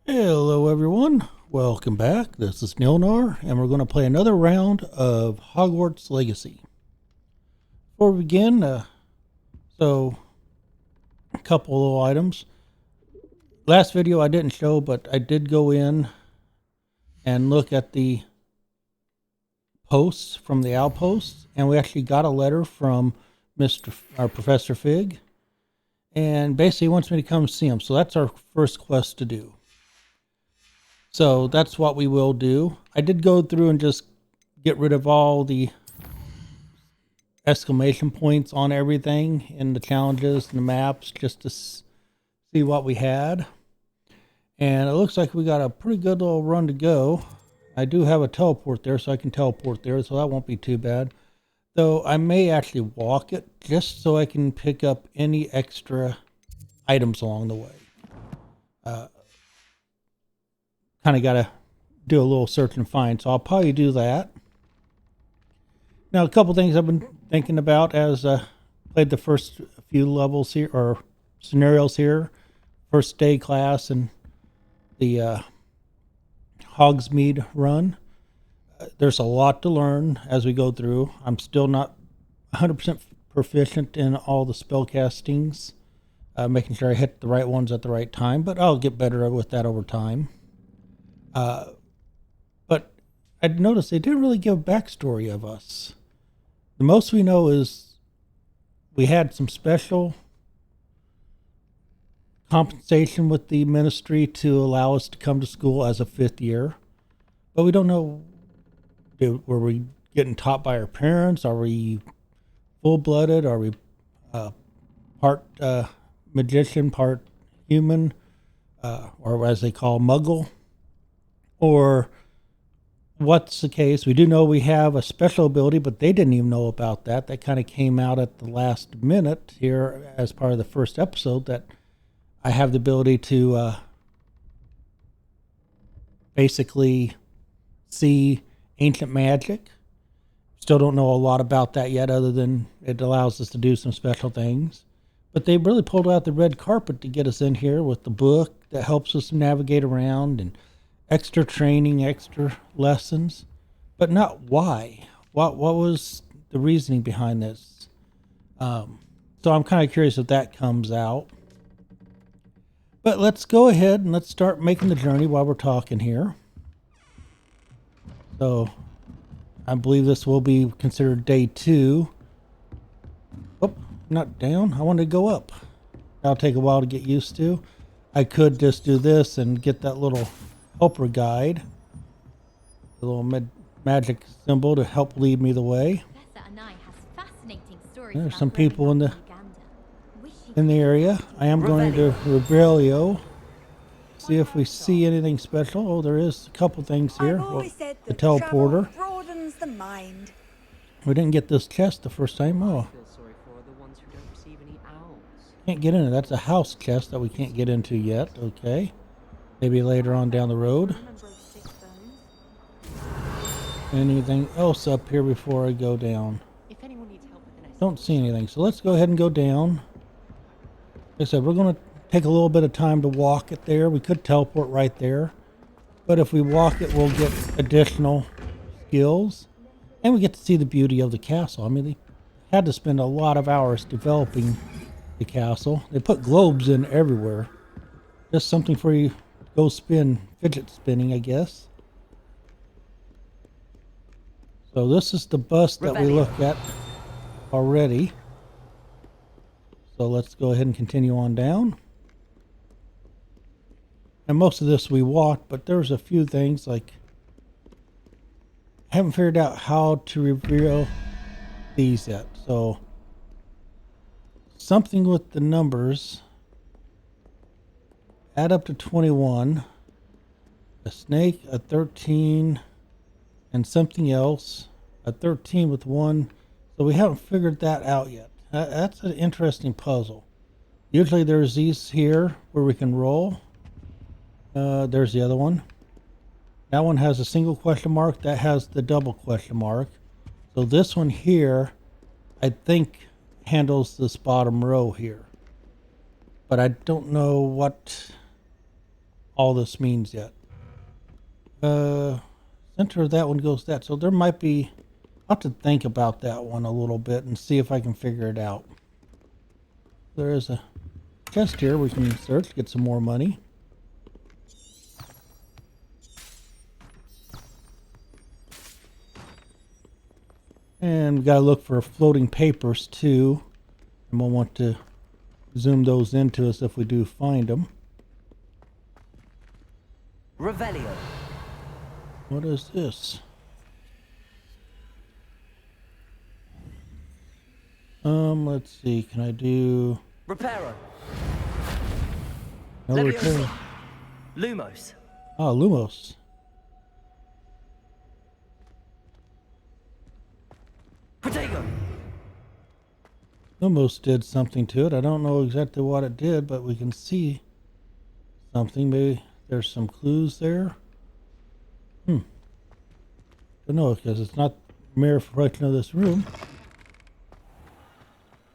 Hello everyone, welcome back. This is Nilnar, and we're going to play another round of Hogwarts Legacy. Before we begin, a couple of little items. Last video I didn't show, but I did go in and look at the posts from the outposts, and we actually got a letter from Professor Fig, and basically he wants me to come see him. So that's our first quest to do. So that's what we will do. I did go through and just get rid of all the exclamation points on everything in the challenges and the maps just to see what we had. And it looks like we got a pretty good little run to go. I do have a teleport there, so I can teleport there, so that won't be too bad. Though I may actually walk it just so I can pick up any extra items along the way. Kind of got to do a little search and find, so I'll probably do that. Now, a couple things I've been thinking about as I played the first few levels here, or scenarios here. First day class and the Hogsmeade run. There's a lot to learn as we go through. I'm still not 100% proficient in all the spell castings, making sure I hit the right ones at the right time, but I'll get better with that over time. But I'd noticed they didn't really give a backstory of us. The most we know is we had some special compensation with the ministry to allow us to come to school as a 5th year, but we don't know, were we getting taught by our parents? Are we full-blooded? Are we part magician, part human, or as they call muggle? Or what's the case? We do know we have a special ability, but they didn't even know about that. That kind of came out at the last minute here as part of the first episode, that I have the ability to basically see ancient magic. Still don't know a lot about that yet, other than it allows us to do some special things. But they really pulled out the red carpet to get us in here with the book that helps us navigate around, and extra training, extra lessons, but not why. What was the reasoning behind this? So I'm kind of curious if that comes out. But let's go ahead and let's start making the journey while we're talking here. So I believe this will be considered day 2. Oh, not down. I want to go up. That'll take a while to get used to. I could just do this and get that little helper guide, the little magic symbol to help lead me the way. There's some people in the area. I am going to Revelio, see if we see anything special. Oh, there is a couple things here. Well, the teleporter. Broadens the mind. We didn't get this chest the first time. Oh, can't get in it. That's a house chest that we can't get into yet. Okay. Maybe later on down the road. Anything else up here before I go down? Don't see anything. So let's go ahead and go down. Like I said, we're going to take a little bit of time to walk it there. We could teleport right there. But if we walk it, we'll get additional skills. And we get to see the beauty of the castle. I mean, they had to spend a lot of hours developing the castle. They put globes in everywhere. Just something for you. Go fidget spinning, I guess. So this is the bus that we look at already. So let's go ahead and continue on down. And most of this we walked, but there's a few things like I haven't figured out how to reveal these yet. So something with the numbers. Add up to 21, a snake, a 13, and something else, a 13 with 1. So we haven't figured that out yet. That's an interesting puzzle. Usually there's these here where we can roll. There's the other one. That one has a single question mark. That has the double question mark. So this one here, I think, handles this bottom row here. But I don't know what all this means yet. Center of that one goes that. So there might be... I'll have to think about that one a little bit and see if I can figure it out. There is a chest here we can search, get some more money. And we gotta look for floating papers too. And we'll want to zoom those into us if we do find them. Revelio. What is this? Let's see. Can I do... Reparo. No repair. Lumos. Ah, Lumos. Protego. Lumos did something to it. I don't know exactly what it did, but we can see something. Maybe there's some clues there. Don't know, because it's not mirror reflection of this room.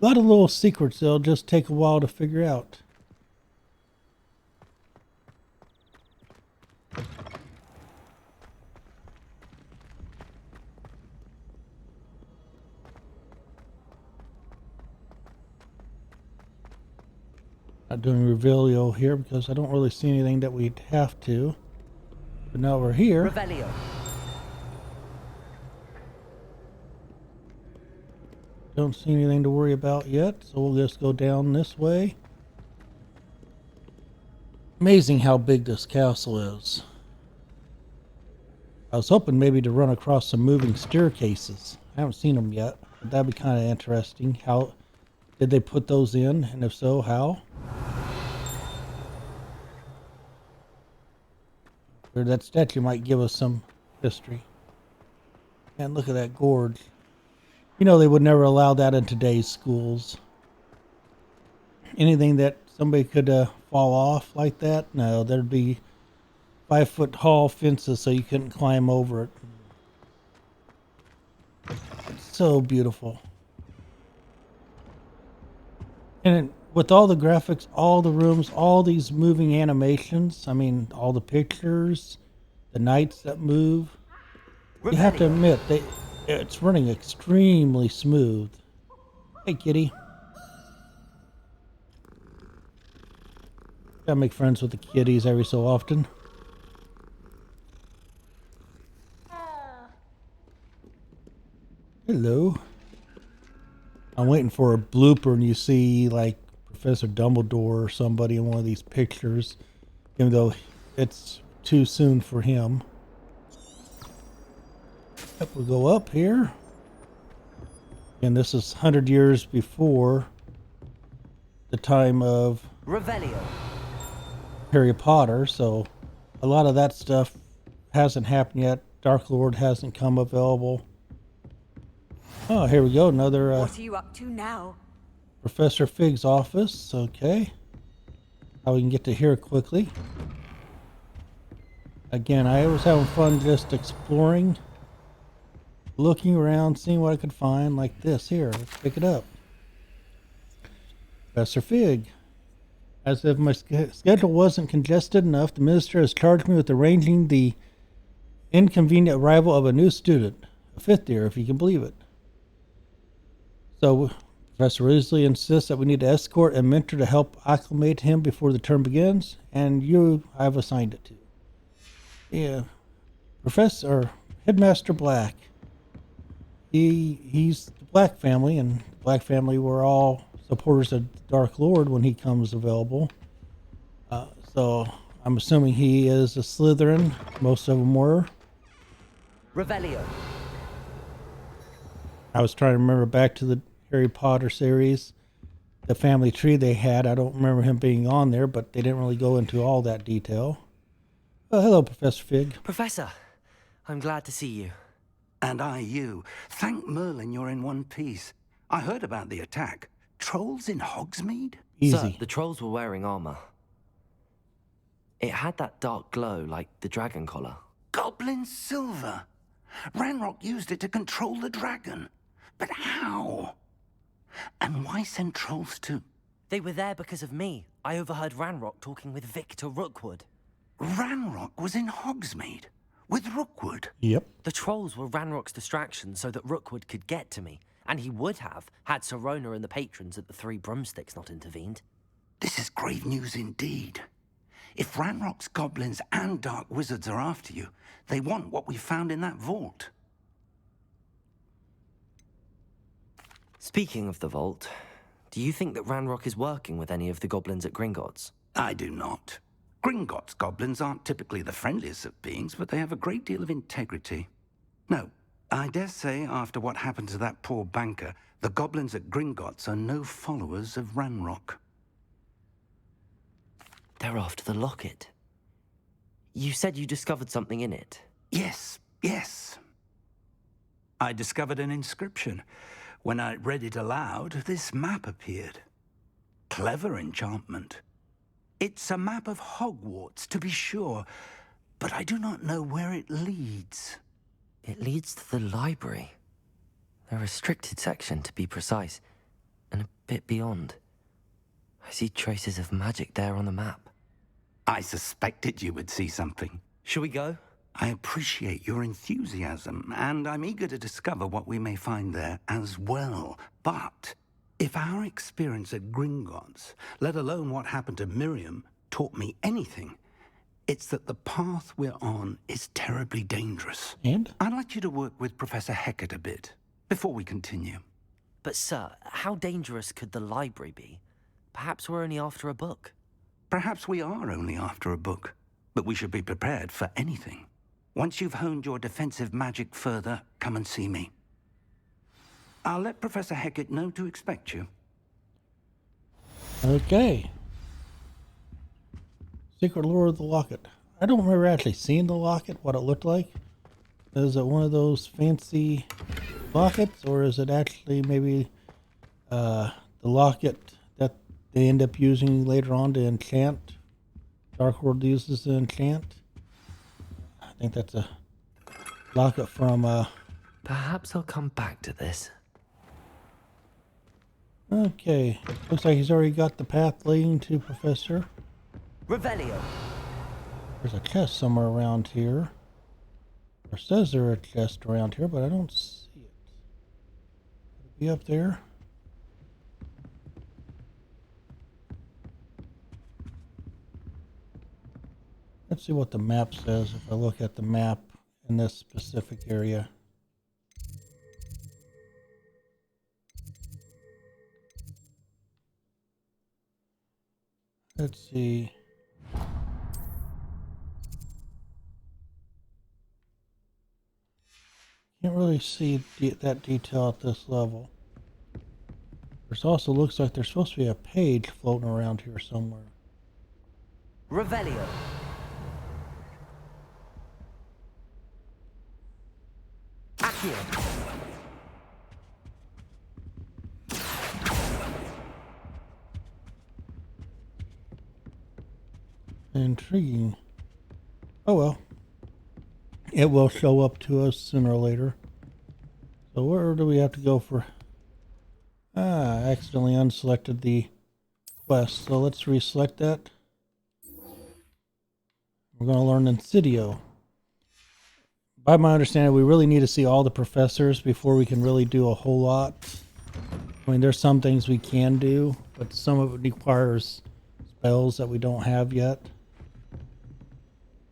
A lot of little secrets that'll just take a while to figure out. Not doing Revelio here because I don't really see anything that we'd have to. But now we're here. Revelio. Don't see anything to worry about yet, so we'll just go down this way. Amazing how big this castle is. I was hoping maybe to run across some moving staircases. I haven't seen them yet, but that'd be kind of interesting. How did they put those in, and if so, how? Or that statue might give us some history. And look at that gorge. You know, they would never allow that in today's schools. Anything that somebody could fall off like that, no, there'd be 5-foot tall fences so you couldn't climb over it. It's so beautiful. And with all the graphics, all the rooms, all these moving animations, I mean, all the pictures, the knights that move, you have to admit, it's running extremely smooth. Hey, kitty. Gotta make friends with the kitties every so often. Hello. I'm waiting for a blooper and you see like Professor Dumbledore or somebody in one of these pictures, even though it's too soon for him. Yep, we'll go up here. And this is 100 years before the time of Revelio. Harry Potter, so a lot of that stuff hasn't happened yet. Dark Lord hasn't come available. Oh, here we go. Another what are you up to now? Professor Fig's office. Okay. How we can get to here quickly. Again, I was having fun just exploring. Looking around, seeing what I could find, like this here. Let's pick it up. Professor Fig. As if my schedule wasn't congested enough, the minister has charged me with arranging the inconvenient arrival of a new student, a 5th year, if you can believe it. So, Professor Risley insists that we need to escort a mentor to help acclimate him before the term begins, and you I've assigned it to. Yeah. Headmaster Black. He's the Black family, and the Black family were all supporters of Dark Lord when he comes available. So I'm assuming he is a Slytherin. Most of them were. Revelio. I was trying to remember back to the Harry Potter series, the family tree they had. I don't remember him being on there, but they didn't really go into all that detail. Oh, hello, Professor Fig. Professor, I'm glad to see you. And I you. Thank Merlin you're in one piece. I heard about the attack. Trolls in Hogsmeade? Easy. Sir, the trolls were wearing armor. It had that dark glow like the dragon collar. Goblin silver. Ranrock used it to control the dragon. But how? And why send trolls to... They were there because of me. I overheard Ranrock talking with Victor Rookwood. Ranrock was in Hogsmeade with Rookwood. Yep. The trolls were Ranrock's distraction so that Rookwood could get to me. And he would have, had Sirona and the patrons at the Three Broomsticks not intervened. This is grave news indeed. If Ranrock's goblins and dark wizards are after you, they want what we found in that vault. Speaking of the vault, do you think that Ranrock is working with any of the goblins at Gringotts? I do not. Gringotts goblins aren't typically the friendliest of beings, but they have a great deal of integrity. No, I dare say after what happened to that poor banker, the goblins at Gringotts are no followers of Ranrock. They're after the locket. You said you discovered something in it. Yes. I discovered an inscription. When I read it aloud, this map appeared. Clever enchantment. It's a map of Hogwarts, to be sure, but I do not know where it leads. It leads to the library. A restricted section, to be precise, and a bit beyond. I see traces of magic there on the map. I suspected you would see something. Shall we go? I appreciate your enthusiasm, and I'm eager to discover what we may find there as well. But if our experience at Gringotts, let alone what happened to Miriam, taught me anything, it's that the path we're on is terribly dangerous. And? I'd like you to work with Professor Hecat a bit before we continue. But sir, how dangerous could the library be? Perhaps we're only after a book. Perhaps we are only after a book, but we should be prepared for anything. Once you've honed your defensive magic further, come and see me. I'll let Professor Hecat know to expect you. Okay. Secret lore of the locket. I don't remember actually seeing the locket, what it looked like. Is it one of those fancy lockets, or is it actually maybe the locket that they end up using later on to enchant? Dark World uses to enchant. I think that's a locket from Perhaps I'll come back to this. Okay. Looks like he's already got the path leading to Professor. Revelio. There's a chest somewhere around here. Or says there's a chest around here, but I don't see it. Could it be up there? Let's see what the map says if I look at the map in this specific area. Let's see. Can't really see that detail at this level. There's also looks like there's supposed to be a page floating around here somewhere. Revelio. Accio. Intriguing. Oh well. It will show up to us sooner or later. So where do we have to go for... I accidentally unselected the quest. So let's reselect that. We're going to learn Insidio. By my understanding, we really need to see all the professors before we can really do a whole lot. I mean, there's some things we can do, but some of it requires spells that we don't have yet.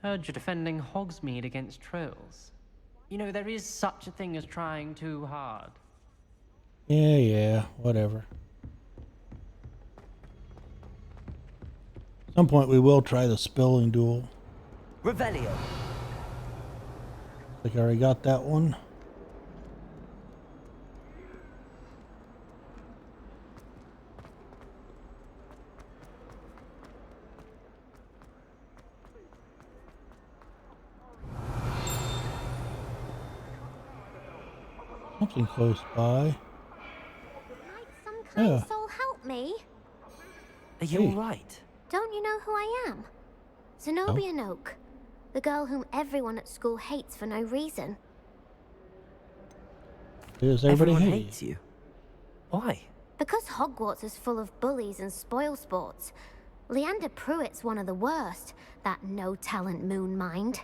Heard you're defending Hogsmeade against trolls. You know, there is such a thing as trying too hard. Yeah, whatever. At some point we will try the spelling duel. Revelio. I think I already got that one. Something close by. Might some kind Yeah. soul help me? Are you Hey. alright? Don't you know who I am? Zenobia Noak, the girl whom everyone at school hates for no reason. Does everybody Everyone hate hates you. Why? Because Hogwarts is full of bullies and spoil sports. Leander Pruitt's one of the worst, that no-talent moon mind.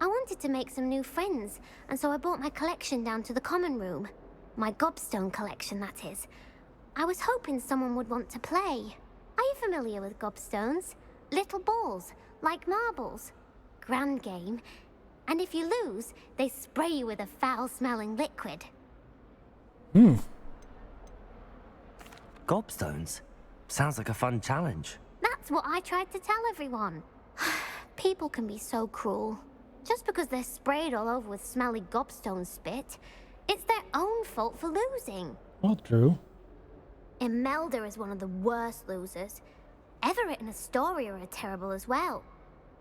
I wanted to make some new friends, and so I brought my collection down to the common room. My gobstone collection, that is. I was hoping someone would want to play. Are you familiar with gobstones? Little balls, like marbles. Grand game. And if you lose, they spray you with a foul-smelling liquid. Gobstones? Sounds like a fun challenge. That's what I tried to tell everyone. People can be so cruel. Just because they're sprayed all over with smelly gobstone spit, it's their own fault for losing. Well, true. Imelda is one of the worst losers. Everett and Astoria are terrible as well.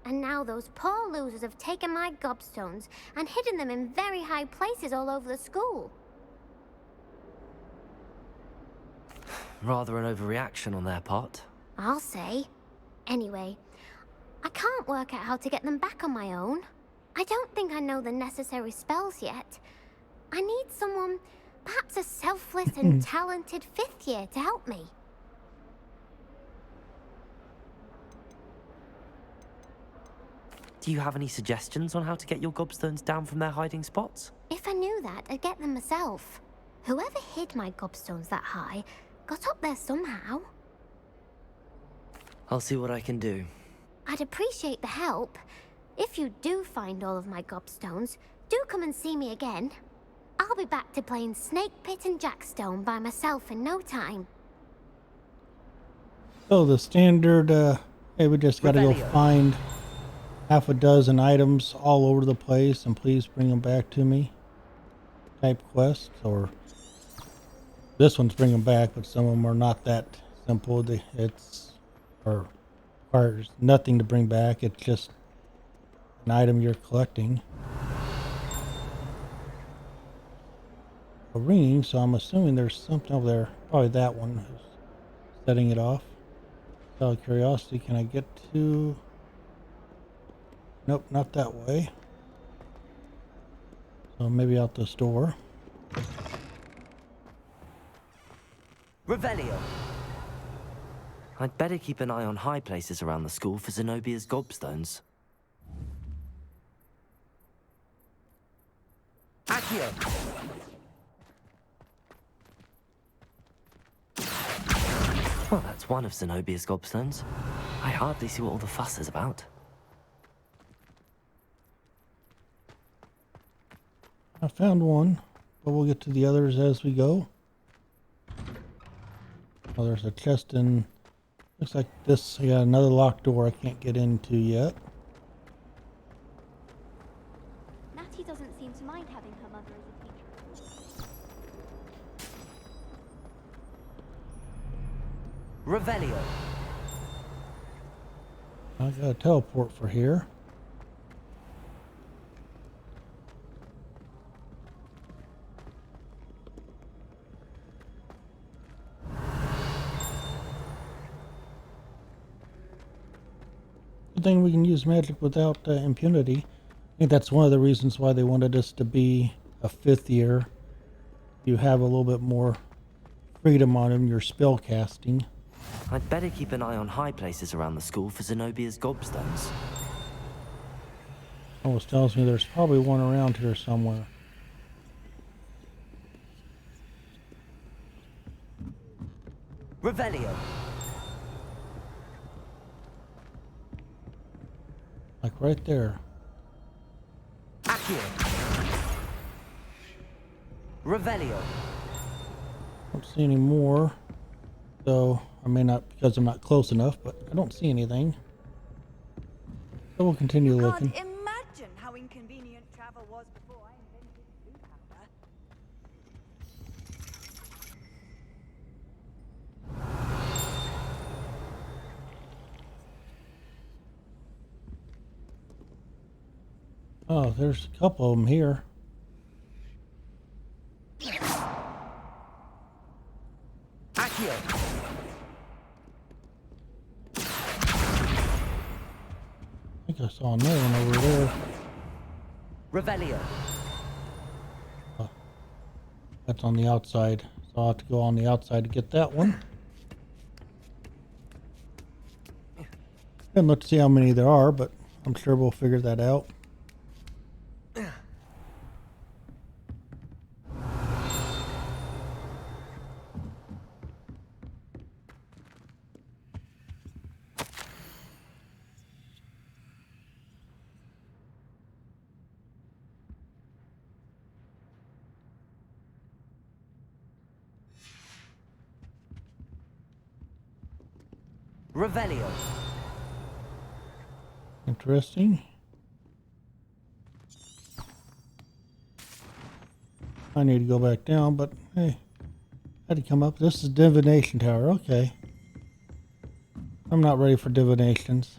And now those poor losers have taken my gobstones and hidden them in very high places all over the school. Rather an overreaction on their part. I'll say. Anyway, I can't work out how to get them back on my own. I don't think I know the necessary spells yet. I need someone, perhaps a selfless and talented 5th year to help me. Do you have any suggestions on how to get your gobstones down from their hiding spots? If I knew that, I'd get them myself. Whoever hid my gobstones that high got up there somehow. I'll see what I can do. I'd appreciate the help. If you do find all of my gobstones, do come and see me again. I'll be back to playing Snake Pit and Jackstone by myself in no time. So the standard, hey, we just got to go find half a dozen items all over the place and please bring them back to me type quests. Or this one's bring them back, but some of them are not that simple. It's or requires nothing to bring back. It's just an item you're collecting. A ring, so I'm assuming there's something over there. Probably that one who's setting it off. Out of curiosity, can I get to... Nope, not that way. So maybe out this door. Revelio. I'd better keep an eye on high places around the school for Zenobia's gobstones. Accio! Well, that's one of Zenobia's gobstones. I hardly see what all the fuss is about. I found one, but we'll get to the others as we go. Oh, there's a chest in... Looks like this, I got another locked door I can't get into yet. Natty doesn't seem to mind having her mother as a teacher. Revelio. I got a teleport for here. Good thing we can use magic without impunity. I think that's one of the reasons why they wanted us to be a 5th year. You have a little bit more freedom on your spell casting. I'd better keep an eye on high places around the school for Zenobia's gobstones. Almost tells me there's probably one around here somewhere. Revelio. Like right there. Accio. Revelio. Don't see any more. So I may not, because I'm not close enough, but I don't see anything. So we'll continue looking. Can't imagine how inconvenient travel was before I invented blue powder. Oh, there's a couple of them here. Accio. I think I saw another one over there. Revelio. That's on the outside. So I'll have to go on the outside to get that one. And let's see how many there are, but I'm sure we'll figure that out. Revelio. Interesting. I need to go back down, but hey, I had to come up. This is divination tower. Okay. I'm not ready for divinations.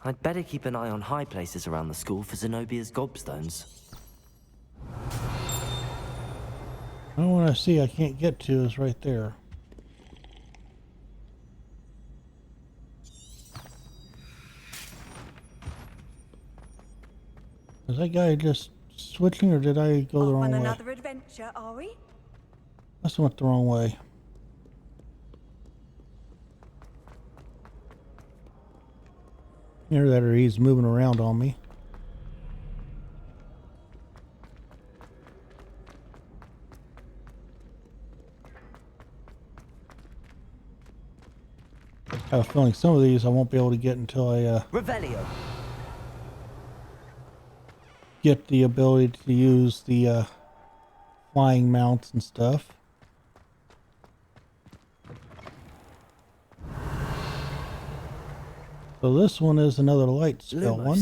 I'd better keep an eye on high places around the school for Zenobia's gobstones. The one I see I can't get to is right there. Is that guy just switching, or did I go the Off wrong on way? another adventure, are we? Must have went the wrong way. Either that or he's moving around on me. I have a feeling some of these I won't be able to get until I Revelio. get the ability to use the flying mounts and stuff. So this one is another light spell Lumos. one.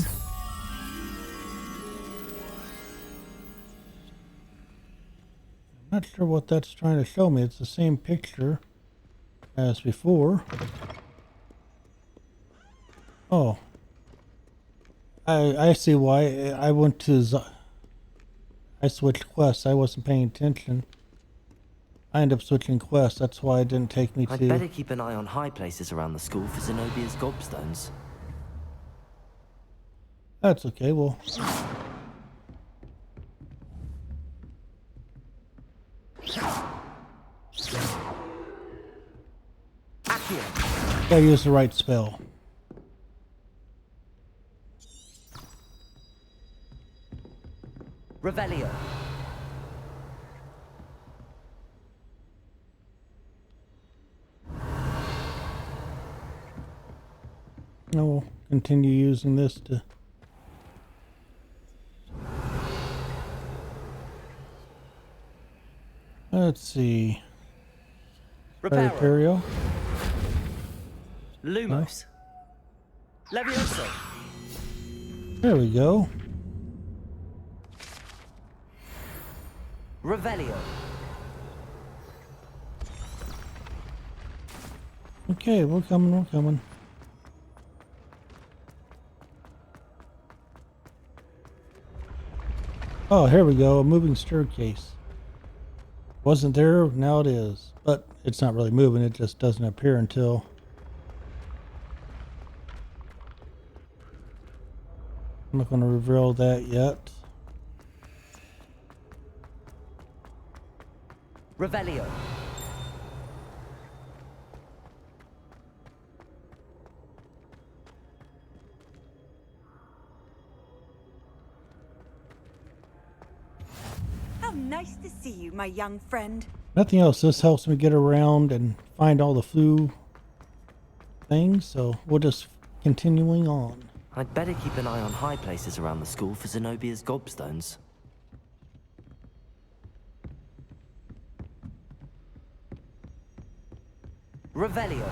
Not sure what that's trying to show me. It's the same picture as before. Oh. I see why. I went to I switched quests. I wasn't paying attention. I ended up switching quests. That's why it didn't take me I'd to... better keep an eye on high places around the school for Zenobia's gobstones. That's okay. Well... Accio. Gotta use the right spell. Revelio. I will continue using this to... Let's see. Reparo. Imperio. Lumos. Levioso. There we go. Revelio. Okay, we're coming, we're coming. Oh, here we go, a moving staircase. Wasn't there, now it is. But it's not really moving, it just doesn't appear until... I'm not going to reveal that yet. Revelio. How nice to see you, my young friend. Nothing else, this helps me get around and find all the flu things, so we'll just continuing on. I'd better keep an eye on high places around the school for Zenobia's gobstones. Revelio.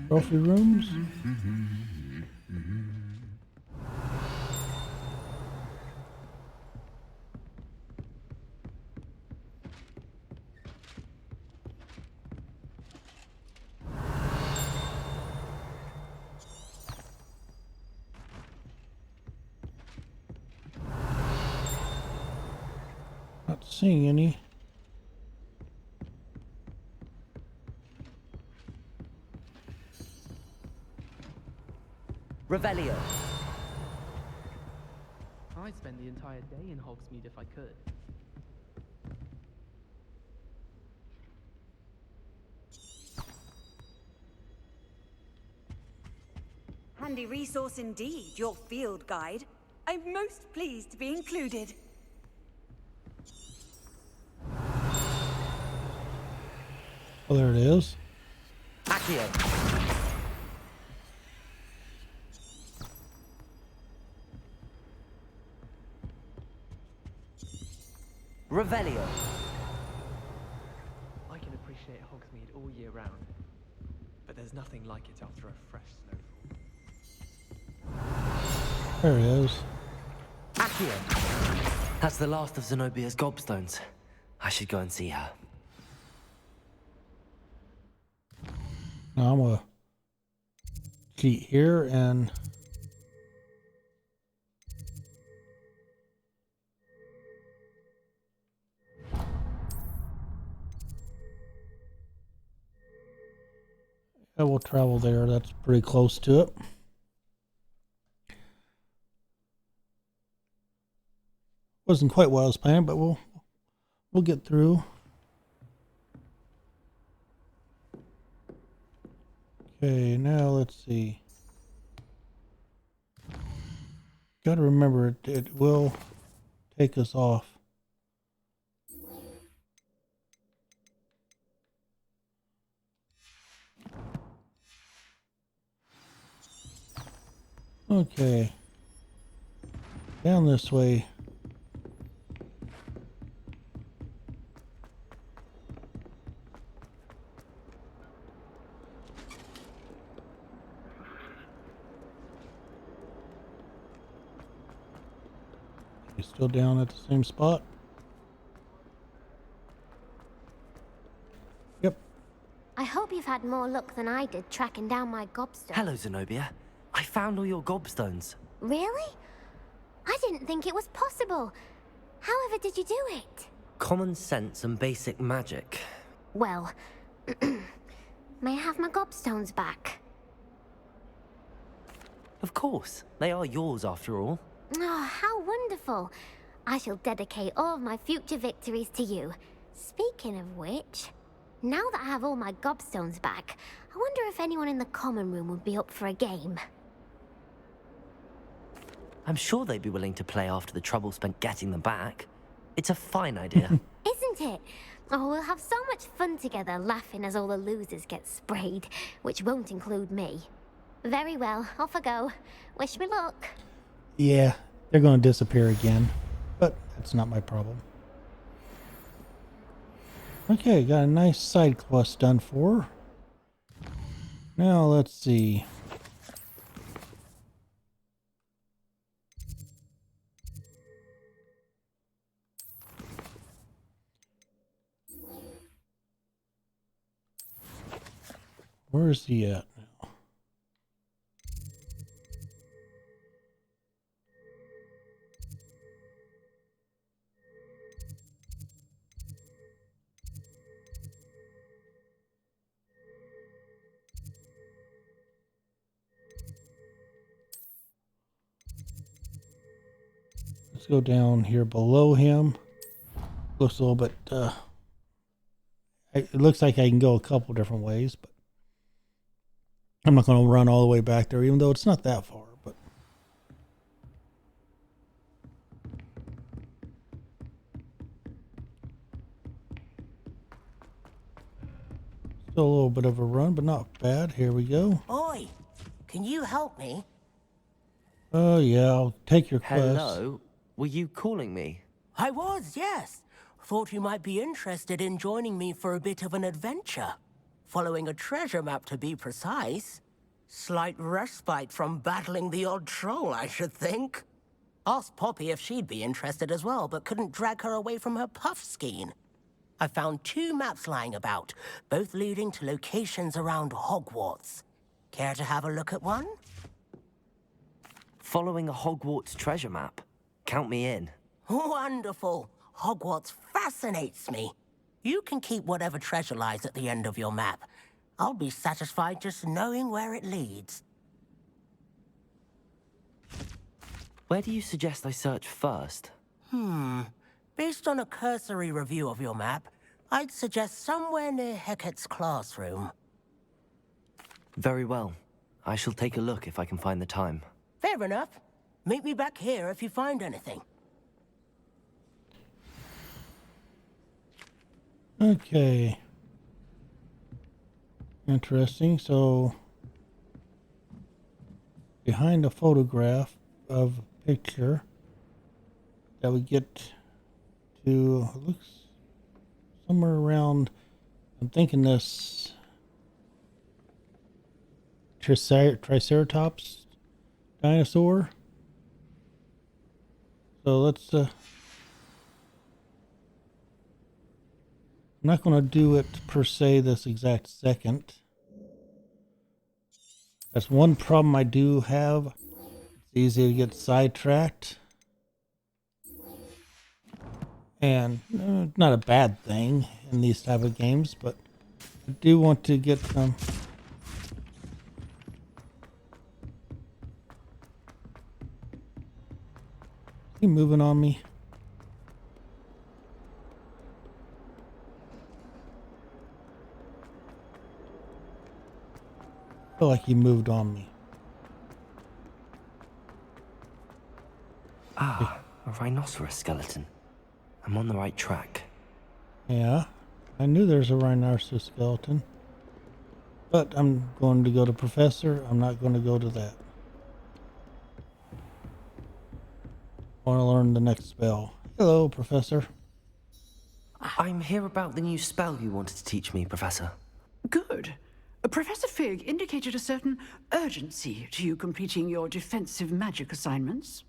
Trophy rooms? Not seeing any. Revelio. I'd spend the entire day in Hogsmeade if I could. Handy resource indeed, your field guide. I'm most pleased to be included. Oh, there it is. Accio. Revelio. I can appreciate Hogsmeade all year round, but there's nothing like it after a fresh snowfall. There it is. Accio. That's the last of Zenobia's gobstones. I should go and see her. Now I'm gonna cheat here and I will travel there. That's pretty close to it. Wasn't quite what I was planning, but we'll get through. Okay, now let's see. Got to remember it will take us off. Okay. Down this way. You still down at the same spot? Yep. I hope you've had more luck than I did tracking down my gobstone. Hello, Zenobia. I found all your gobstones. Really? I didn't think it was possible. However did you do it? Common sense and basic magic. Well, may I have my gobstones back? Of course. They are yours after all. Oh, how wonderful. I shall dedicate all of my future victories to you. Speaking of which, now that I have all my gobstones back, I wonder if anyone in the common room would be up for a game. I'm sure they'd be willing to play after the trouble spent getting them back. It's a fine idea. Isn't it? Oh, we'll have so much fun together laughing as all the losers get sprayed, which won't include me. Very well, off I go. Wish me luck. Yeah, they're going to disappear again, but that's not my problem. Okay, got a nice side quest done for her. Now let's see. Where is he at now? Let's go down here below him. Looks a little bit, it looks like I can go a couple different ways, but I'm not going to run all the way back there, even though it's not that far, but still a little bit of a run, but not bad. Here we go. Oi, can you help me? Oh, yeah, I'll take your quest. Hello? Were you calling me? I was, yes. Thought you might be interested in joining me for a bit of an adventure. Following a treasure map, to be precise. Slight respite from battling the odd troll, I should think. Asked Poppy if she'd be interested as well, but couldn't drag her away from her puff skein. I found 2 maps lying about, both leading to locations around Hogwarts. Care to have a look at one? Following a Hogwarts treasure map. Count me in. Wonderful. Hogwarts fascinates me. You can keep whatever treasure lies at the end of your map. I'll be satisfied just knowing where it leads. Where do you suggest I search first? Based on a cursory review of your map, I'd suggest somewhere near Hecat's classroom. Very well. I shall take a look if I can find the time. Fair enough. Meet me back here if you find anything. Okay. Interesting. So, behind a photograph of a picture that we get to, looks somewhere around, I'm thinking this Triceratops dinosaur. So let's, I'm not going to do it per se this exact second. That's one problem I do have. It's easy to get sidetracked. And not a bad thing in these type of games, but I do want to get some. Is he moving on me? I feel like he moved on me. Ah, a rhinoceros skeleton. I'm on the right track. Yeah, I knew there's a rhinoceros skeleton. But I'm going to go to Professor. I'm not going to go to that. I want to learn the next spell. Hello, Professor. I'm here about the new spell you wanted to teach me, Professor. Good. Professor Fig indicated a certain urgency to you completing your defensive magic assignments.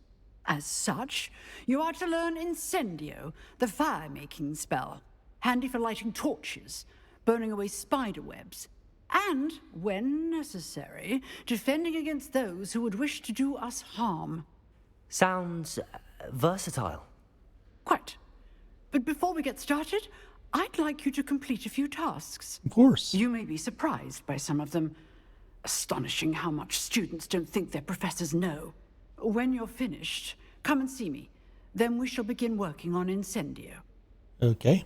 As such, you are to learn Incendio, the fire-making spell, handy for lighting torches, burning away spider webs, and, when necessary, defending against those who would wish to do us harm. Sounds versatile. Quite. But before we get started, I'd like you to complete a few tasks. Of course. You may be surprised by some of them. Astonishing how much students don't think their professors know. When you're finished, come and see me. Then we shall begin working on Incendio. Okay.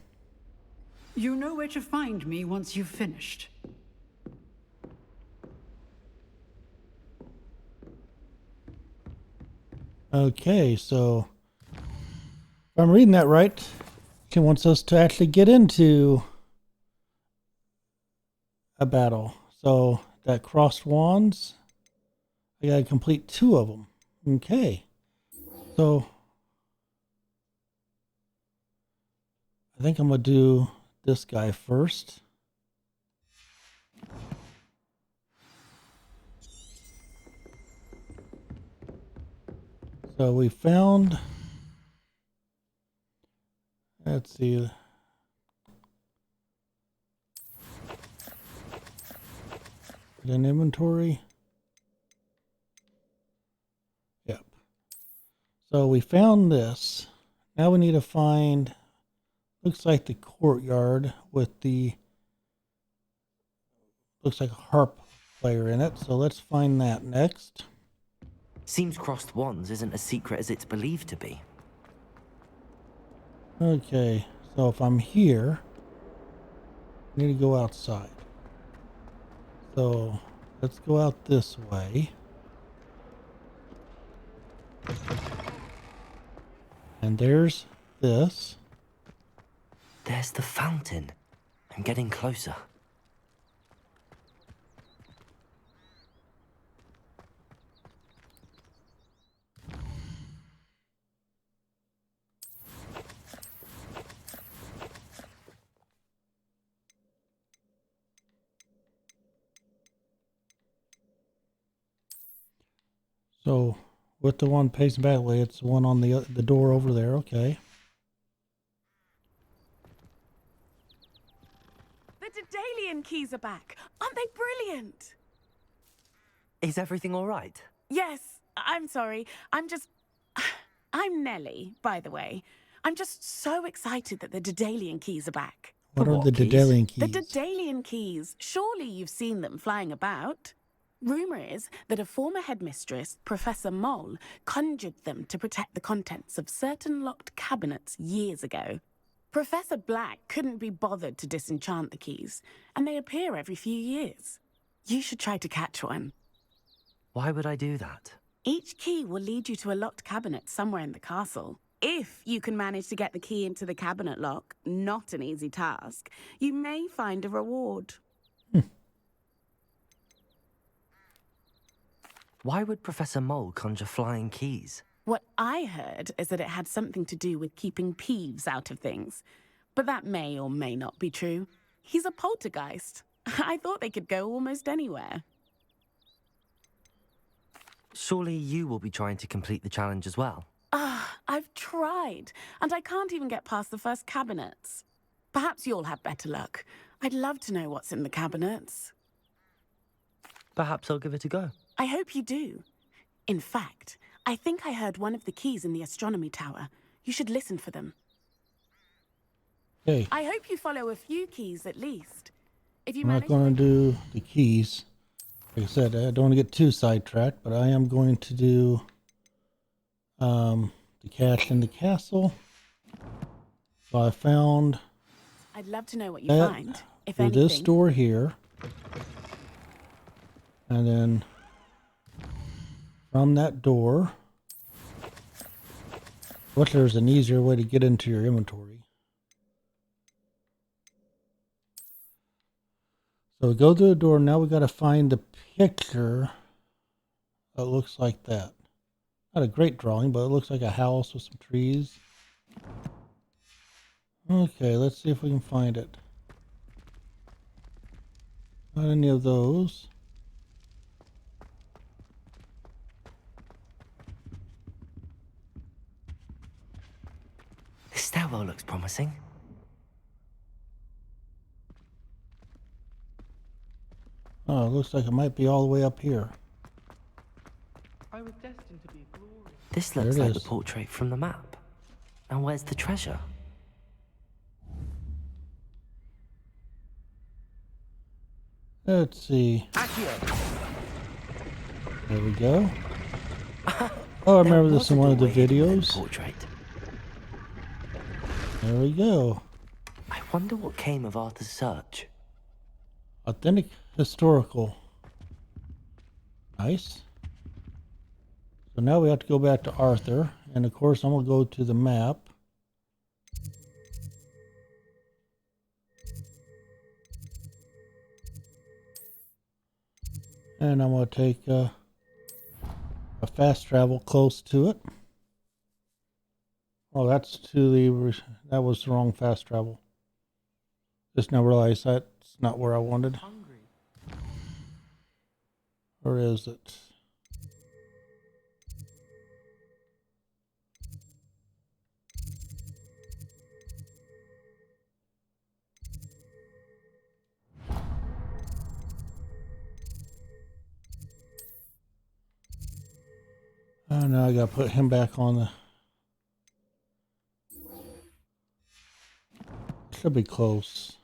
You know where to find me once you've finished. Okay, so if I'm reading that right, he wants us to actually get into a battle. So that crossed wands, I gotta complete 2 of them. Okay, so I think I'm gonna do this guy first. So we found, let's see, an inventory. Yep. So we found this. Now we need to find, looks like the courtyard with the, looks like a harp player in it. So let's find that next. Seems crossed wands isn't as secret as it's believed to be. Okay, so if I'm here, I need to go outside. So let's go out this way. And there's this. There's the fountain. I'm getting closer. So with the one pacing back way, it's the one on the door over there. Okay. The Daedalian keys are back. Aren't they brilliant? Is everything all right? Yes, I'm sorry. I'm Nellie, by the way. I'm just so excited that the Daedalian keys are back. What are the Daedalian keys? The Daedalian keys. Surely you've seen them flying about. Rumour is that a former headmistress, Professor Mole, conjured them to protect the contents of certain locked cabinets years ago. Professor Black couldn't be bothered to disenchant the keys, and they appear every few years. You should try to catch one. Why would I do that? Each key will lead you to a locked cabinet somewhere in the castle. If you can manage to get the key into the cabinet lock, not an easy task, you may find a reward. Why would Professor Mole conjure flying keys? What I heard is that it had something to do with keeping Peeves out of things. But that may or may not be true. He's a poltergeist. I thought they could go almost anywhere. Surely you will be trying to complete the challenge as well. I've tried, and I can't even get past the first cabinets. Perhaps you'll have better luck. I'd love to know what's in the cabinets. Perhaps I'll give it a go. I hope you do. In fact, I think I heard one of the keys in the astronomy tower. You should listen for them. Okay. I hope you follow a few keys at least. If you I'm not going to do the keys. Like I said, I don't want to get too sidetracked, but I am going to do the cache in the castle. So I found I'd love to know what you that find, if through anything. this door here. And then from that door, what there's an easier way to get into your inventory. So we go through the door. Now we got to find the picture that looks like that. Not a great drawing, but it looks like a house with some trees. Okay, let's see if we can find it. Not any of those. This stairwell looks promising. Oh, it looks like it might be all the way up here. I was destined to be glorious. This There looks it like is. the portrait from the map. And where's the treasure? Let's see. There we go. Oh, I remember this in one of the videos. Portrait. There we go. I wonder what came of Arthur's search. Authentic historical. Nice. So now we have to go back to Arthur. And of course, I'm going to go to the map. And I'm going to take a fast travel close to it. Oh, that's to the... That was the wrong fast travel. Just now realized that's not where I wanted. Or is it? Oh, now I gotta put him back on the... Should be close.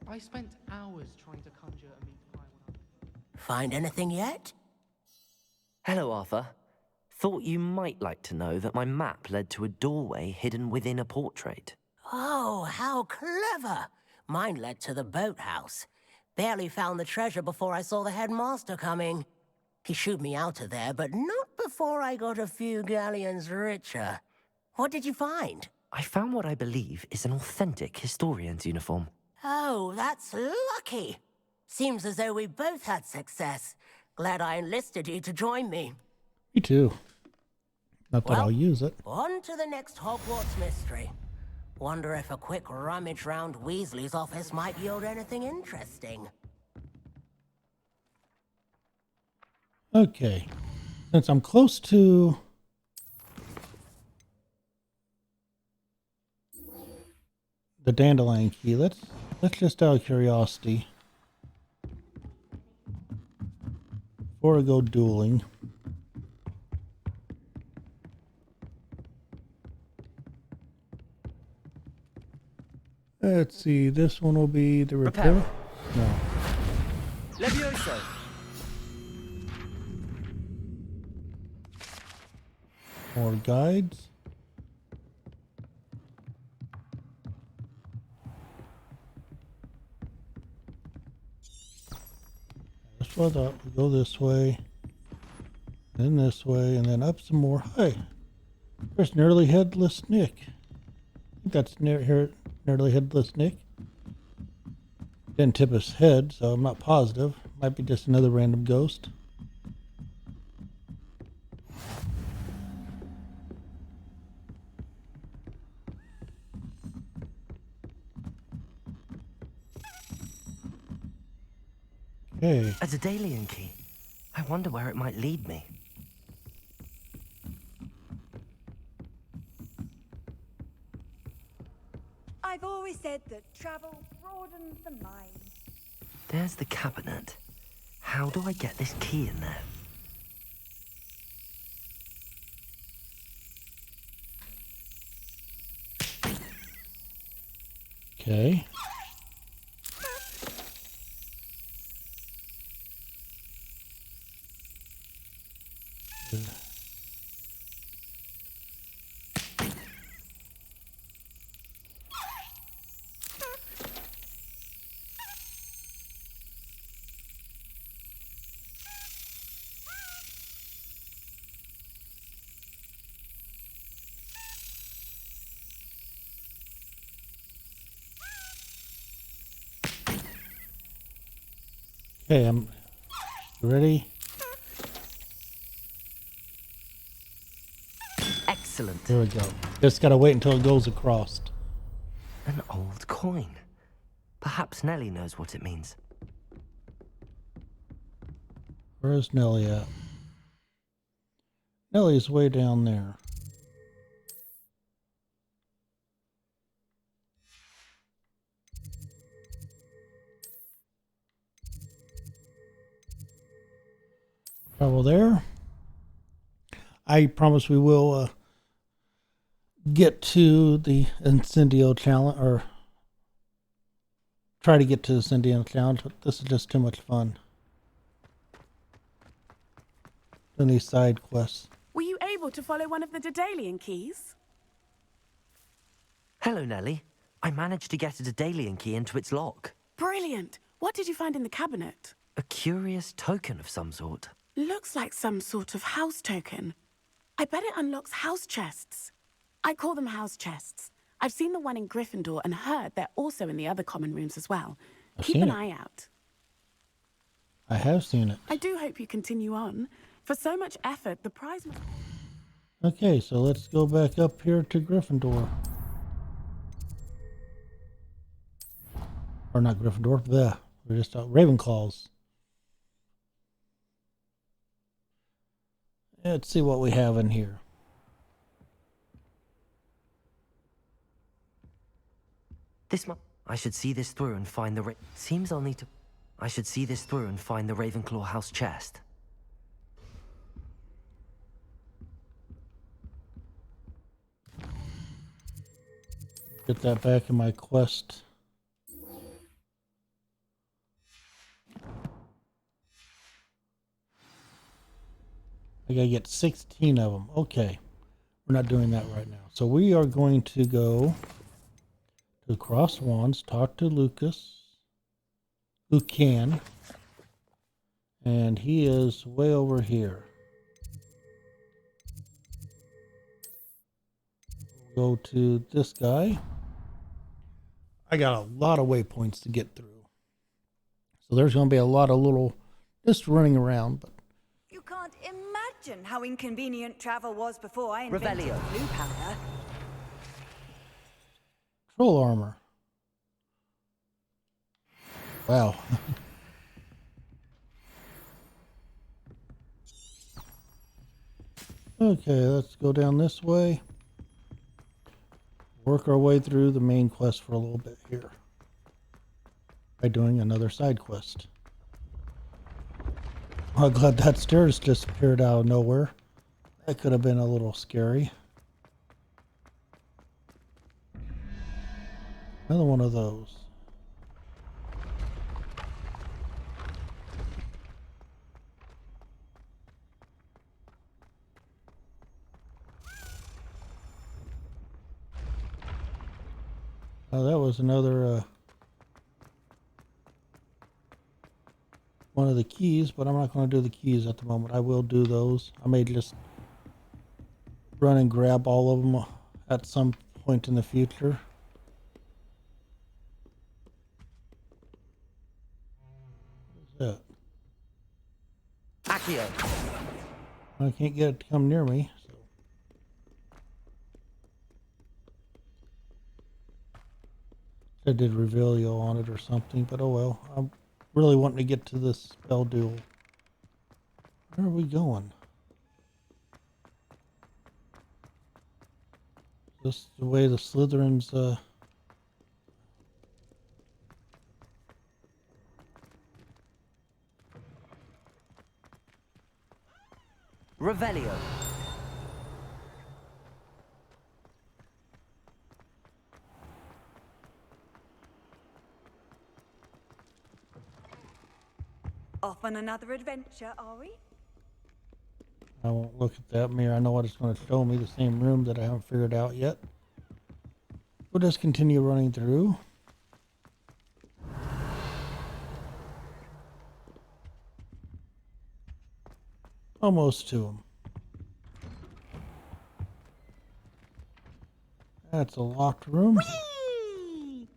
I spent hours trying to conjure a meat pie when Find anything yet? Hello, Arthur. Thought you might like to know that my map led to a doorway hidden within a portrait. Oh, how clever! Mine led to the boathouse. Barely found the treasure before I saw the headmaster coming. He shooed me out of there, but not before I got a few galleons richer. What did you find? I found what I believe is an authentic historian's uniform. Oh, that's lucky. Seems as though we both had success. Glad I enlisted you to join me. Me too. Not that Well, I'll use it. On to the next Hogwarts mystery. Wonder if a quick rummage round Weasley's office might yield anything interesting. Okay. Since I'm close to... the dandelion key, let's just out of curiosity, before I go dueling, Let's see. This one will be the repair. Repair. No. Levioso. More guides. That's what I thought. We go this way, then this way, and then up some more. Hey, there's nearly headless Nick. I think that's nearly headless Nick. Didn't tip his head, so I'm not positive. Might be just another random ghost. Okay. A Daedalian key. I wonder where it might lead me. I've always said that travel broadens the mind. There's the cabinet. How do I get this key in there? Okay. Okay, I'm ready. Excellent. There we go. Just gotta wait until it goes across. An old coin. Perhaps Nellie knows what it means. Where's Nellie at? Nellie's way down there. Travel there. I promise we will get to the Incendio challenge, or try to get to the Incendio challenge, but this is just too much fun. Doing these side quests. Were you able to follow one of the Daedalian keys? Hello, Nellie. I managed to get a Daedalian key into its lock. Brilliant. What did you find in the cabinet? A curious token of some sort. Looks like some sort of house token. I bet it unlocks house chests. I call them house chests. I've seen the one in Gryffindor and heard they're also in the other common rooms as well. Keep an eye out. I have seen it. I do hope you continue on. For so much effort, the prize must... Okay, so let's go back up here to Gryffindor. Or not Gryffindor, bleh. We're just RavenClaws. Let's see what we have in here. This month, I should see this through and find the seems I'll need to. I should see this through and find the RavenClaw house chest. Get that back in my quest. I gotta get 16 of them. Okay. We're not doing that right now. So we are going to go to Cross Wands, talk to Lucas, who can. And he is way over here. Go to this guy. I got a lot of waypoints to get through. So there's going to be a lot of little just running around, but You can't imagine how inconvenient travel was before I invented Revelio. blue powder. troll armor. Wow. Okay, let's go down this way. Work our way through the main quest for a little bit here by doing another side quest. I'm glad that stairs just appeared out of nowhere. That could have been a little scary. Another one of those. Oh, that was another one of the keys, but I'm not going to do the keys at the moment. I will do those. I may just run and grab all of them at some point in the future. What is that? Accio. I can't get it to come near me. So. I did Revelio on it or something, but oh well. I'm really wanting to get to this spell duel. Where are we going? Just the way the Slytherins Revelio. Off on another adventure, are we? I won't look at that mirror. I know what it's going to show me, the same room that I haven't figured out yet. We'll just continue running through. Almost to them. That's a locked room. Whee!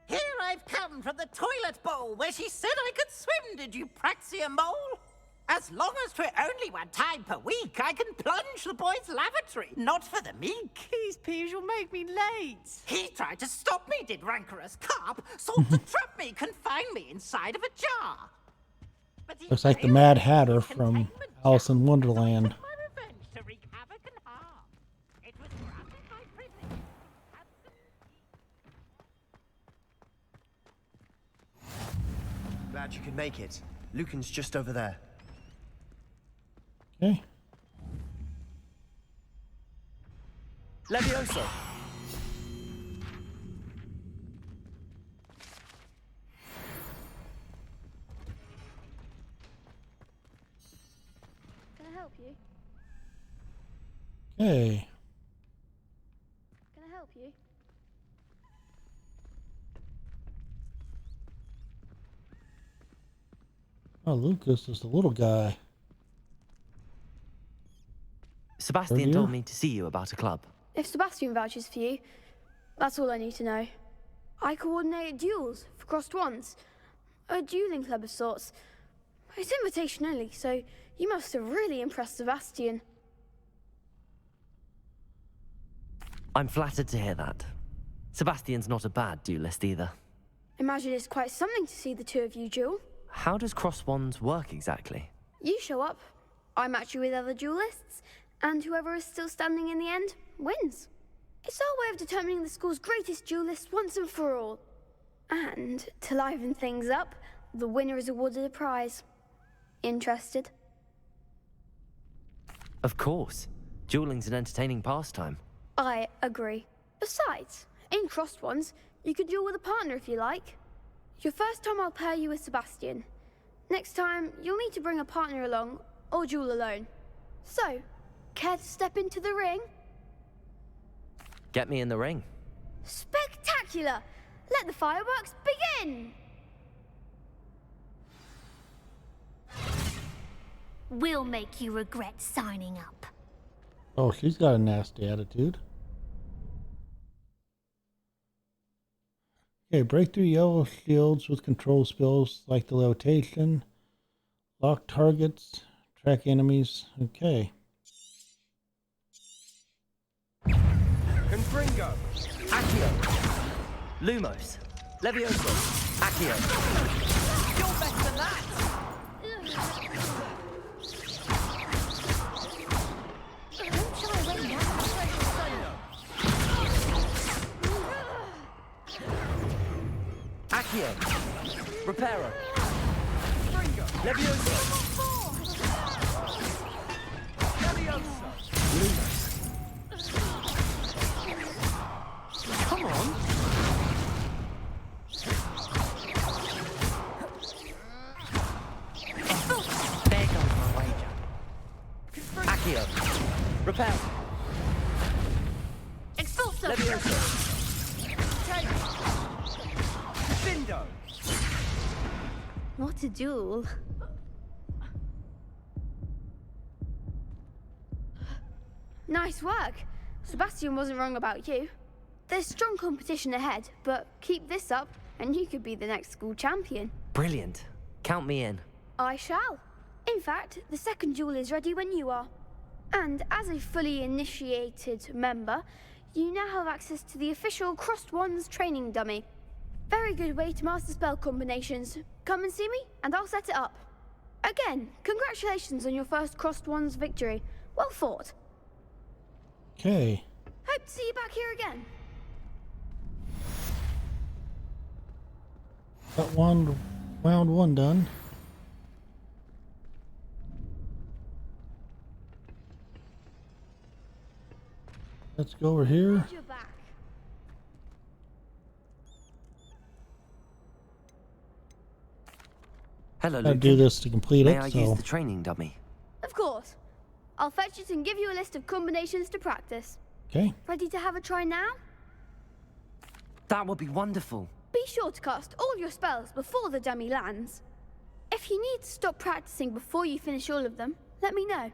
Here I've come from the toilet bowl where she said I could swim, did you praxia mole? As long as 'twere only 1 time per week, I can plunge the boy's lavatory, not for the meek. These peas will make me late. He tried to stop me, did rancorous carp, sought to trap me, confine me inside of a jar. But Looks like the Mad Hatter from Alice in Wonderland. Glad you could make it. Lucan's just over there. Okay. Levioso! Can I help you? Okay. Can I help you? Oh, Lucas is the little guy. Sebastian told me to see you about a club. If Sebastian vouches for you, that's all I need to know. I coordinate duels for crossed wands. A dueling club of sorts. It's invitation only, so you must have really impressed Sebastian. I'm flattered to hear that. Sebastian's not a bad duelist either. Imagine it's quite something to see the two of you duel. How does cross wands work exactly? You show up, I match you with other duelists, and whoever is still standing in the end wins. It's our way of determining the school's greatest duelist once and for all. And to liven things up, the winner is awarded a prize. Interested? Of course. Dueling's an entertaining pastime. I agree. Besides, in crossed ones, you could duel with a partner if you like. Your first time I'll pair you with Sebastian. Next time, you'll need to bring a partner along, or duel alone. So, care to step into the ring? Get me in the ring. Spectacular! Let the fireworks begin! We'll make you regret signing up. Oh, she's got a nasty attitude. Okay, break through yellow shields with control spells like the levitation, lock targets, track enemies. Okay. Confringo! Accio! Lumos! Levioso! Accio! You're better than that! Accio! Reparo! Levioso! Levioso! Lumos! Repel. Expulso! Levioso. Bindo. What a duel. Nice work. Sebastian wasn't wrong about you. There's strong competition ahead, but keep this up and you could be the next school champion. Brilliant. Count me in. I shall. In fact, the second duel is ready when you are. And as a fully initiated member, you now have access to the official Crossed Wands training dummy. Very good way to master spell combinations. Come and see me, and I'll set it up. Again, congratulations on your first Crossed Wands victory. Well fought. Okay. Hope to see you back here again. Got round one done. Let's go over here. You're back. Hello, I Lucan. do this to complete May it. I So use the training dummy? Of course. I'll fetch it and give you a list of combinations to practice. okay. Ready to have a try now? That would be wonderful. Be sure to cast all your spells before the dummy lands. If you need to stop practicing before you finish all of them, let me know.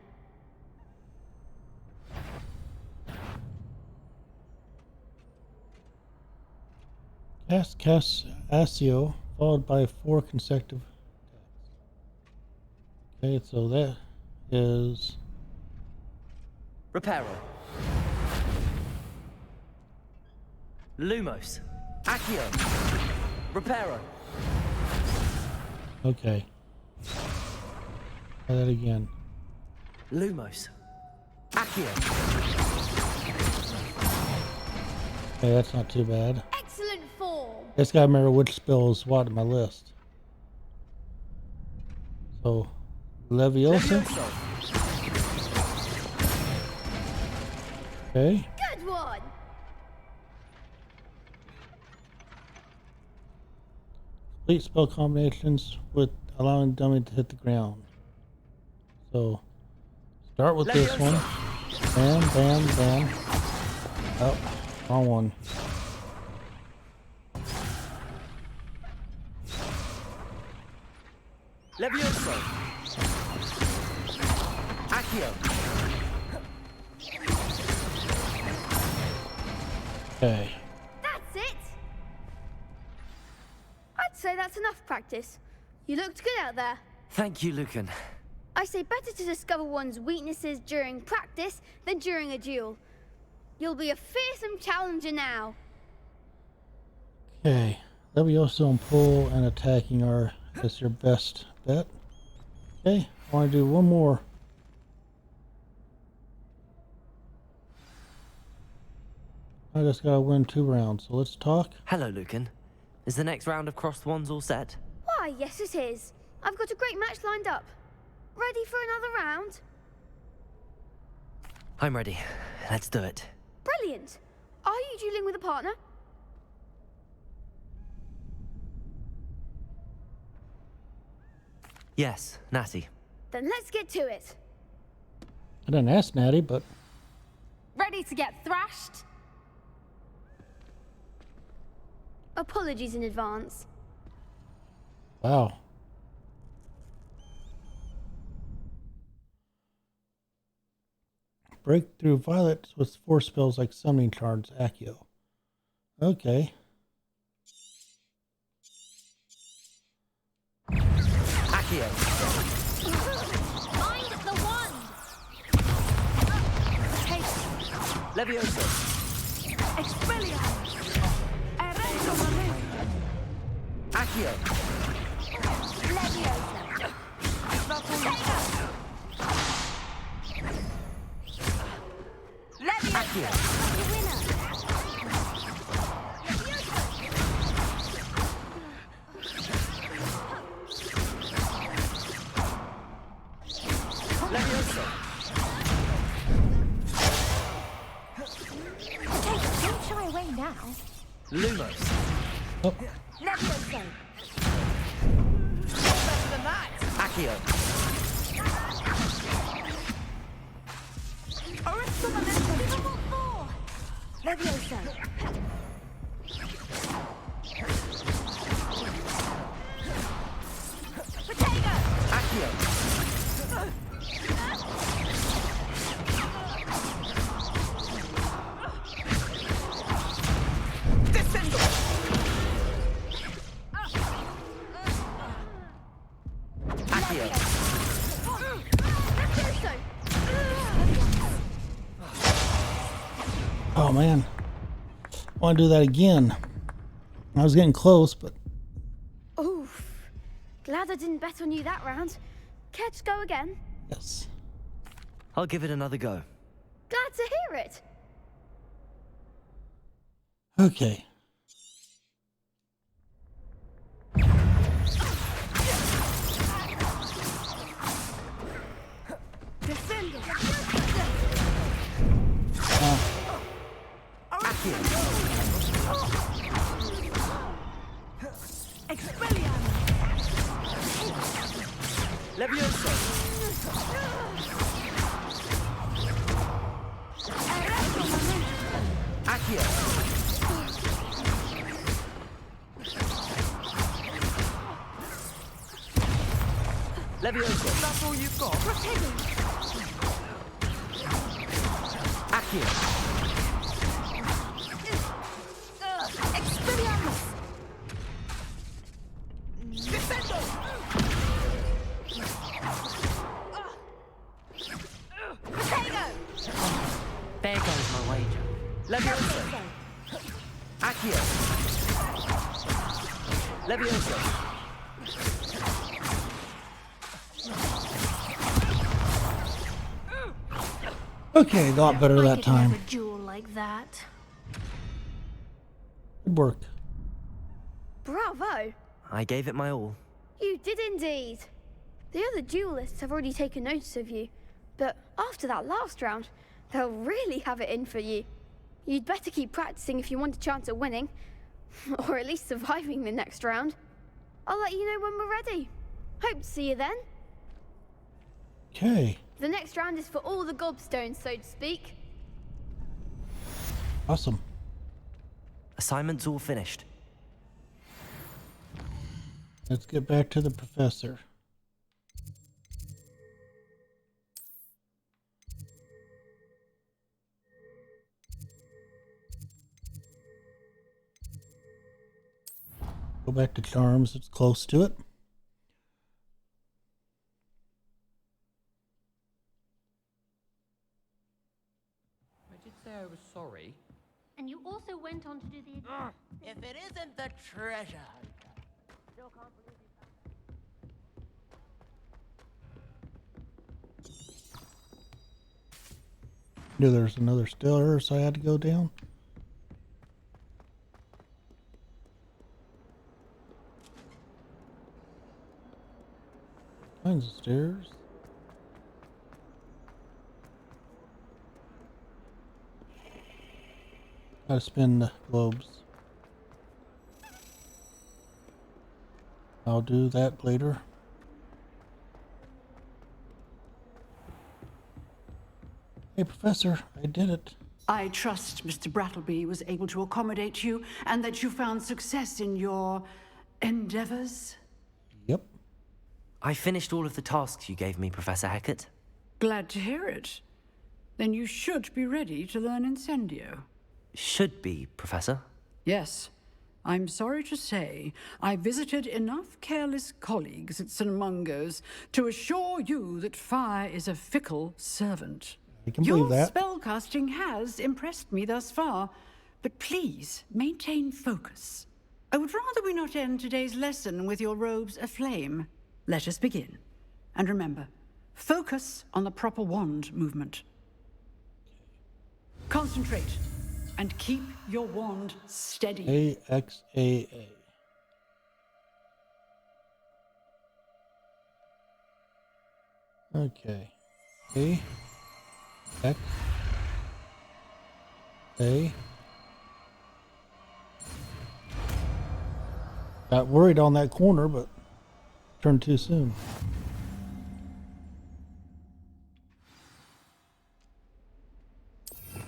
Cast Asio followed by 4 consecutive attacks. Okay, so that is Reparo. Lumos. Accio. Reparo. okay. Try that again. Lumos. Accio. Okay, that's not too bad. Excellent form. Just gotta remember which spell is what in my list. So, Leviosa. Okay. Good one. Complete spell combinations with allowing dummy to hit the ground. So, start with this one. Bam, bam, bam. Oh, wrong one. Levioso. Accio. Okay. That's it. I'd say that's enough practice. You looked good out there. Thank you, Lucan. I say better to discover one's weaknesses during practice than during a duel. You'll be a fearsome challenger now. Okay. Leviosa and pull and attacking are as your best bet. Okay. I want to do one more. I just gotta win 2 rounds, so let's talk. Hello, Lucan. Is the next round of Crossed Wands all set? Why, yes it is. I've got a great match lined up. Ready for another round? I'm ready. Let's do it. Brilliant. Are you dueling with a partner? Yes, Natty. Then let's get to it. I didn't ask Natty, but Ready to get thrashed? Apologies in advance. wow. Breakthrough Violet with 4 spells like Summoning Charms, Accio. Okay. Accio. Mind the wand! Levioso. Expelliarmus! Accio. Accio. Levioso. Don't shy away now. Lumos. Oh, Levioso! Accio. Levioso. Potato. Accio. Descendo. Accio. Oh man, I want to do that again. I was getting close, but Oof. Glad I didn't bet on you that round. Care to go again? yes. I'll give it another go. Glad to hear it. Okay. Descendo. Expelliarmus! Levioso. Accio. Levioso. That's all you've got. Accio. Expelliarmus! Descendo. Potato! There goes my wager. Levioso. Accio. Levioso. Okay, a lot better that I could time. never duel like that. Good work. Bravo. I gave it my all. You did indeed. The other duelists have already taken notice of you, but after that last round, they'll really have it in for you. You'd better keep practicing if you want a chance at winning, or at least surviving the next round. I'll let you know when we're ready. Hope to see you then. Okay, The next round is for all the gobstones, so to speak. awesome. Assignment's all finished. Let's get back to the professor. Go back to charms, it's close to it. I did say I was sorry. And you also went on to do the... If it isn't the treasure hunter. Still can't believe you Knew there's another stairs, so I had to go down. Kinds of stairs. Gotta spin the globes. I'll do that later. Hey, Professor, I did it. I trust Mr. Brattleby was able to accommodate you and that you found success in your endeavors. Yep. I finished all of the tasks you gave me, Professor Hecat. Glad to hear it. Then you should be ready to learn Incendio. Should be, Professor. Yes. I'm sorry to say, I visited enough careless colleagues at St. Mungo's to assure you that fire is a fickle servant. I can Your believe that. spellcasting has impressed me thus far, but please maintain focus. I would rather we not end today's lesson with your robes aflame. Let us begin. And remember, focus on the proper wand movement. Concentrate and keep your wand steady. AXAA. Okay. A X A. Got worried on that corner, but turned too soon.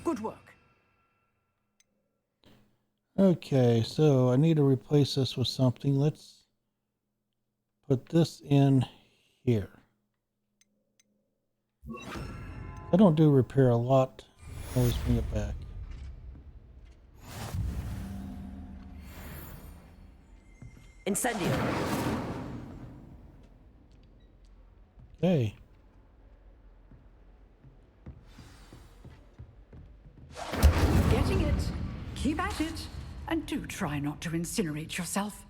Good work. Okay, so I need to replace this with something. Let's put this in here. I don't do repair a lot. Always bring it back. Incendio. Okay. Getting it. Keep at it. And do try not to incinerate yourself.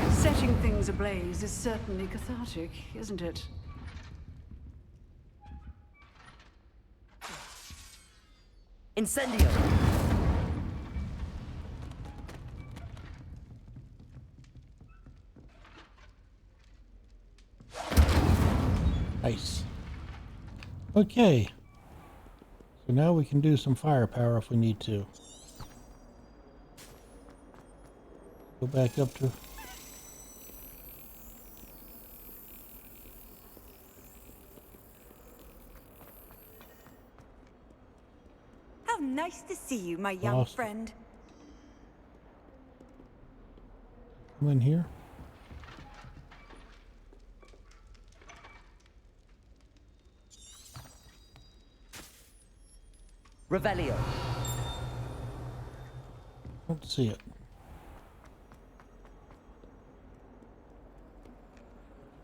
Setting things ablaze is certainly cathartic, isn't it? Incendio. Nice. Okay. So now we can do some firepower if we need to. Go back up to... How nice to see you, my young Awesome. friend. Come in here. Revelio. Don't see it.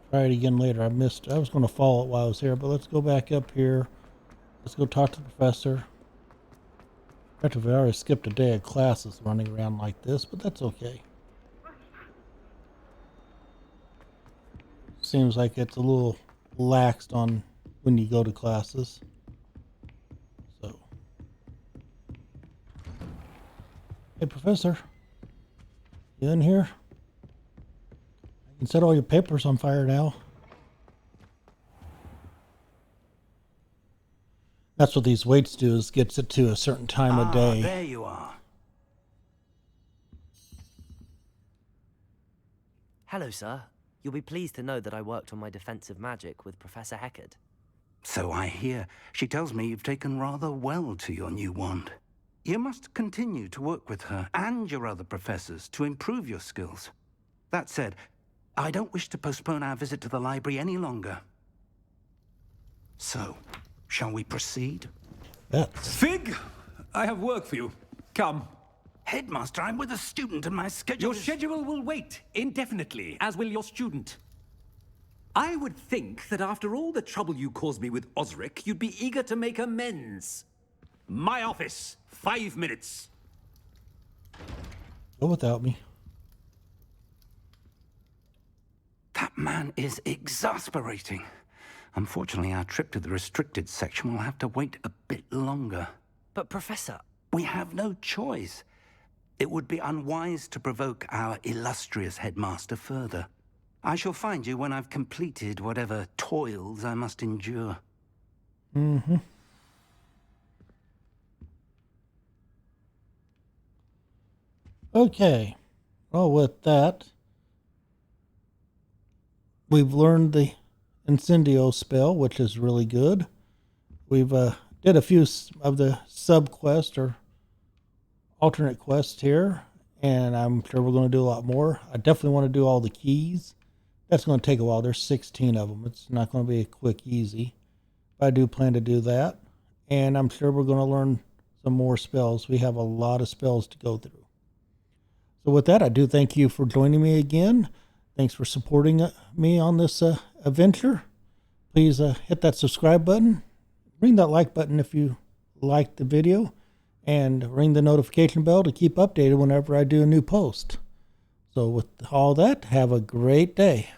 Try it again later. I missed. I was going to follow it while I was here, but let's go back up here. Let's go talk to the professor. Actually, I already skipped a day of classes running around like this, but that's okay. Seems like it's a little laxed on when you go to classes. So, hey, Professor, you in here? I can set all your papers on fire now. That's what these weights do, is gets it to a certain time of day. There you are. Hello, sir. You'll be pleased to know that I worked on my defensive magic with Professor Heckard. So I hear. She tells me you've taken rather well to your new wand. You must continue to work with her and your other professors to improve your skills. That said, I don't wish to postpone our visit to the library any longer. So, shall we proceed? Fig, I have work for you. Come. Headmaster, I'm with a student and my schedule Your schedule will wait indefinitely, as will your student. I would think that after all the trouble you caused me with Osric, you'd be eager to make amends. My office, 5 minutes. Go without me. That man is exasperating. Unfortunately, our trip to the restricted section will have to wait a bit longer. But, Professor... We have no choice. It would be unwise to provoke our illustrious headmaster further. I shall find you when I've completed whatever toils I must endure. Mm-hmm. Okay. Well, with that, we've learned the Incendio spell, which is really good. We've did a few of the sub-quests or alternate quests here, and I'm sure we're going to do a lot more. I definitely want to do all the keys. That's going to take a while. There's 16 of them. It's not going to be a quick, easy. But I do plan to do that, and I'm sure we're going to learn some more spells. We have a lot of spells to go through. So with that, I do thank you for joining me again. Thanks for supporting me on this adventure. Please hit that subscribe button. Ring that like button if you liked the video. And ring the notification bell to keep updated whenever I do a new post. So with all that, have a great day.